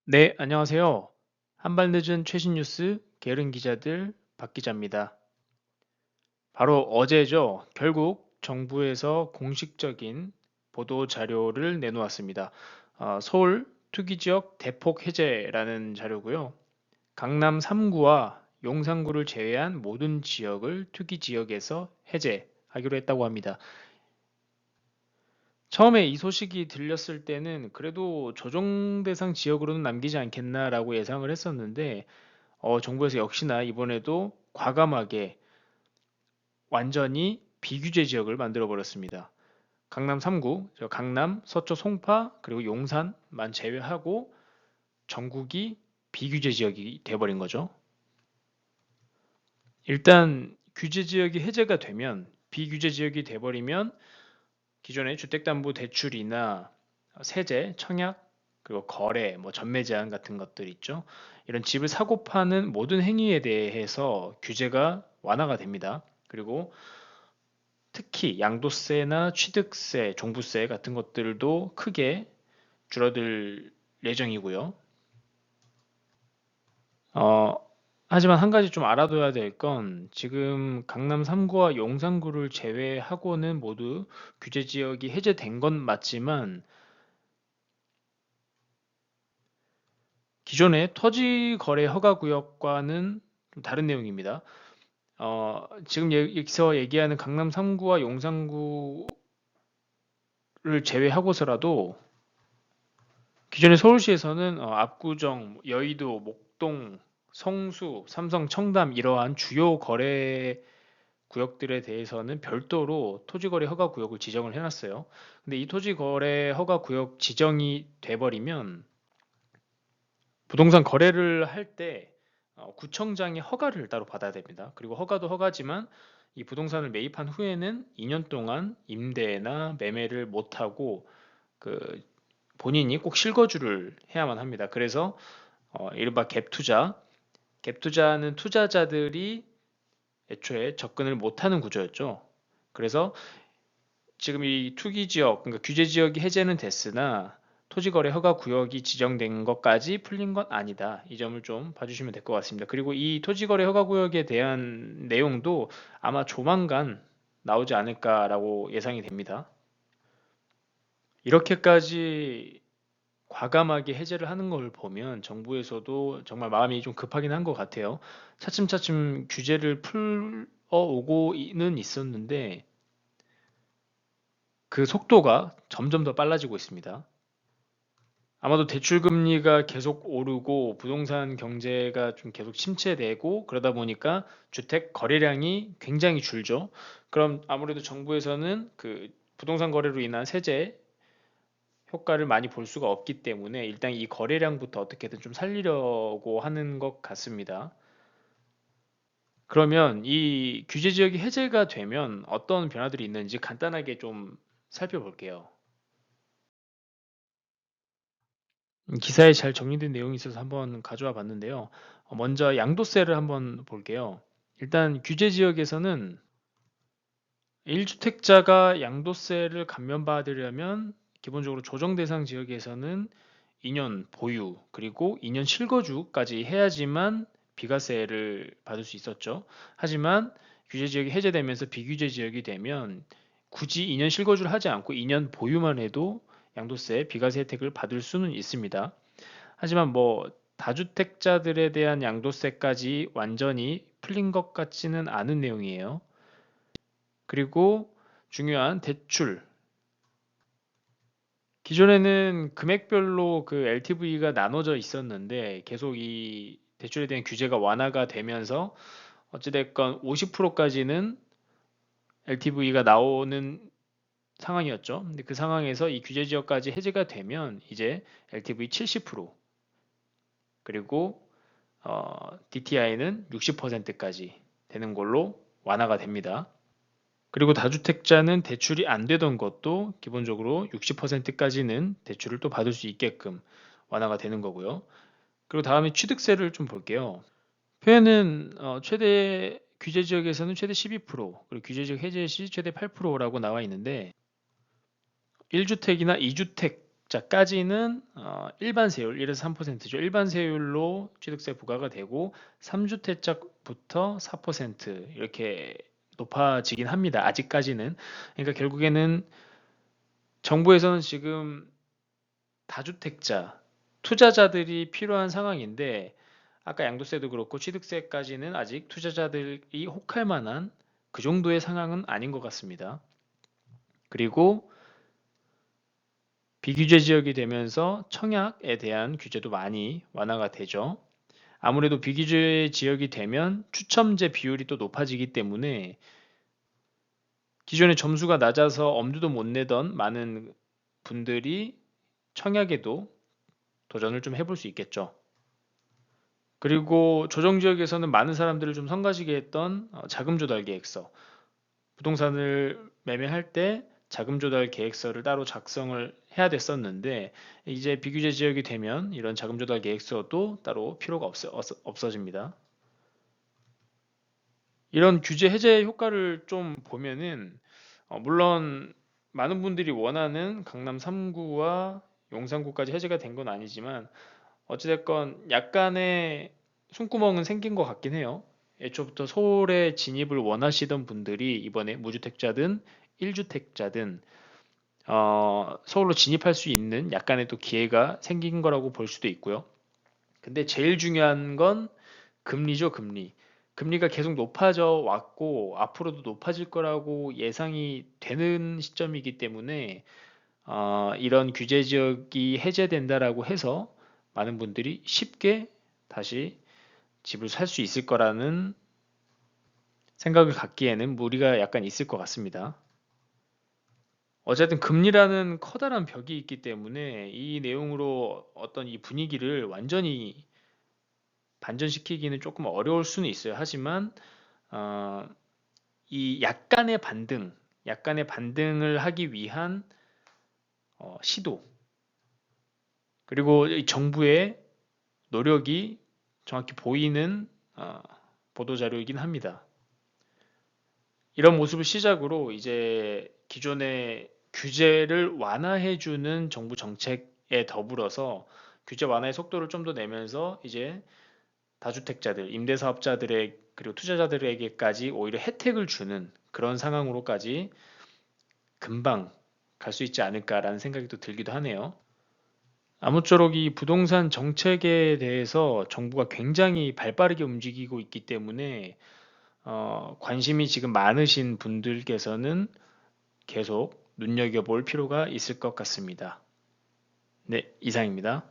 네, 안녕하세요. 한발 늦은 최신 뉴스 게으른 기자들 박 기자입니다. 바로 어제죠. 결국 정부에서 공식적인 보도 자료를 내놓았습니다. 서울 투기 지역 대폭 해제라는 자료고요. 강남 3구와 용산구를 제외한 모든 지역을 투기 지역에서 해제하기로 했다고 합니다. 처음에 이 소식이 들렸을 때는 그래도 조정 대상 지역으로는 남기지 않겠나라고 예상을 했었는데 정부에서 역시나 이번에도 과감하게 완전히 비규제 지역을 만들어 버렸습니다. 강남 3구, 강남, 서초, 송파, 그리고 용산만 제외하고 전국이 비규제 지역이 돼버린 거죠. 일단 규제 지역이 해제가 되면 비규제 지역이 돼버리면 기존의 주택담보대출이나 세제, 청약, 그리고 거래, 뭐 전매 제한 같은 것들 있죠. 이런 집을 사고 파는 모든 행위에 대해서 규제가 완화가 됩니다. 그리고 특히 양도세나 취득세, 종부세 같은 것들도 크게 줄어들 예정이고요. 어, 하지만 한 가지 좀 알아둬야 될 건 지금 강남 3구와 용산구를 제외하고는 모두 규제 지역이 해제된 건 맞지만 기존의 토지 거래 허가 구역과는 좀 다른 내용입니다. 지금 여기서 얘기하는 강남 3구와 용산구를 제외하고서라도 기존의 서울시에서는 압구정, 여의도, 목동, 성수, 삼성, 청담 이러한 주요 거래 구역들에 대해서는 별도로 토지거래 허가 구역을 지정을 해놨어요. 근데 이 토지거래 허가 구역 지정이 돼버리면 부동산 거래를 할 때 구청장의 허가를 따로 받아야 됩니다. 그리고 허가도 허가지만 이 부동산을 매입한 후에는 2년 동안 임대나 매매를 못하고 그 본인이 꼭 실거주를 해야만 합니다. 그래서 이른바 갭투자, 갭투자는 투자자들이 애초에 접근을 못하는 구조였죠. 그래서 지금 이 투기 지역, 그러니까 규제 지역이 해제는 됐으나 토지거래 허가 구역이 지정된 것까지 풀린 건 아니다. 이 점을 좀 봐주시면 될 것 같습니다. 그리고 이 토지거래 허가 구역에 대한 내용도 아마 조만간 나오지 않을까라고 예상이 됩니다. 이렇게까지 과감하게 해제를 하는 걸 보면 정부에서도 정말 마음이 좀 급하긴 한 것 같아요. 차츰차츰 규제를 풀어 오고는 있었는데 그 속도가 점점 더 빨라지고 있습니다. 아마도 대출 금리가 계속 오르고 부동산 경제가 좀 계속 침체되고 그러다 보니까 주택 거래량이 굉장히 줄죠. 그럼 아무래도 정부에서는 그 부동산 거래로 인한 세제 효과를 많이 볼 수가 없기 때문에 일단 이 거래량부터 어떻게든 좀 살리려고 하는 것 같습니다. 그러면 이 규제 지역이 해제가 되면 어떤 변화들이 있는지 간단하게 좀 살펴볼게요. 기사에 잘 정리된 내용이 있어서 한번 가져와 봤는데요. 먼저 양도세를 한번 볼게요. 일단 규제 지역에서는 1주택자가 양도세를 감면받으려면 기본적으로 조정 대상 지역에서는 2년 보유 그리고 2년 실거주까지 해야지만 비과세를 받을 수 있었죠. 하지만 규제 지역이 해제되면서 비규제 지역이 되면 굳이 2년 실거주를 하지 않고 2년 보유만 해도 양도세 비과세 혜택을 받을 수는 있습니다. 하지만 뭐 다주택자들에 대한 양도세까지 완전히 풀린 것 같지는 않은 내용이에요. 그리고 중요한 대출. 기존에는 금액별로 그 LTV가 나눠져 있었는데 계속 이 대출에 대한 규제가 완화가 되면서 어찌됐건 50%까지는 LTV가 나오는 상황이었죠. 근데 그 상황에서 이 규제 지역까지 해제가 되면 이제 LTV 70% 그리고 DTI는 60%까지 되는 걸로 완화가 됩니다. 그리고 다주택자는 대출이 안 되던 것도 기본적으로 60%까지는 대출을 또 받을 수 있게끔 완화가 되는 거고요. 그리고 다음에 취득세를 좀 볼게요. 표현은 최대 규제 지역에서는 최대 12%, 그리고 규제 지역 해제 시 최대 8%라고 나와 있는데 1주택이나 2주택 주택자까지는 일반 세율 1에서 3%죠. 일반 세율로 취득세 부과가 되고 3주택자부터 4% 이렇게 높아지긴 합니다. 아직까지는. 그러니까 결국에는 정부에서는 지금 다주택자, 투자자들이 필요한 상황인데 아까 양도세도 그렇고 취득세까지는 아직 투자자들이 혹할 만한 그 정도의 상황은 아닌 것 같습니다. 그리고 비규제 지역이 되면서 청약에 대한 규제도 많이 완화가 되죠. 아무래도 비규제 지역이 되면 추첨제 비율이 또 높아지기 때문에 기존에 점수가 낮아서 엄두도 못 내던 많은 분들이 청약에도 도전을 좀 해볼 수 있겠죠. 그리고 조정지역에서는 많은 사람들을 좀 성가시게 했던 자금 조달 계획서, 부동산을 매매할 때 자금 조달 계획서를 따로 작성을 해야 됐었는데 이제 비규제 지역이 되면 이런 자금 조달 계획서도 따로 필요가 없어집니다. 이런 규제 해제 효과를 좀 보면은 물론 많은 분들이 원하는 강남 3구와 용산구까지 해제가 된 건 아니지만 어찌됐건 약간의 숨구멍은 생긴 것 같긴 해요. 애초부터 서울에 진입을 원하시던 분들이 이번에 무주택자든 1주택자든 서울로 진입할 수 있는 약간의 또 기회가 생긴 거라고 볼 수도 있고요. 근데 제일 중요한 건 금리죠, 금리. 금리가 계속 높아져 왔고 앞으로도 높아질 거라고 예상이 되는 시점이기 때문에 이런 규제 지역이 해제된다라고 해서 많은 분들이 쉽게 다시 집을 살 수 있을 거라는 생각을 갖기에는 무리가 약간 있을 것 같습니다. 어쨌든 금리라는 커다란 벽이 있기 때문에 이 내용으로 어떤 이 분위기를 완전히 반전시키기는 조금 어려울 수는 있어요. 하지만 어, 이 약간의 반등을 하기 위한 시도 그리고 이 정부의 노력이 정확히 보이는 보도 자료이긴 합니다. 이런 모습을 시작으로 이제 기존의 규제를 완화해주는 정부 정책에 더불어서 규제 완화의 속도를 좀 더 내면서 이제 다주택자들, 임대사업자들의 그리고 투자자들에게까지 오히려 혜택을 주는 그런 상황으로까지 금방 갈 수 있지 않을까라는 생각이 또 들기도 하네요. 아무쪼록 이 부동산 정책에 대해서 정부가 굉장히 발빠르게 움직이고 있기 때문에 관심이 지금 많으신 분들께서는 계속 눈여겨볼 필요가 있을 것 같습니다. 네, 이상입니다.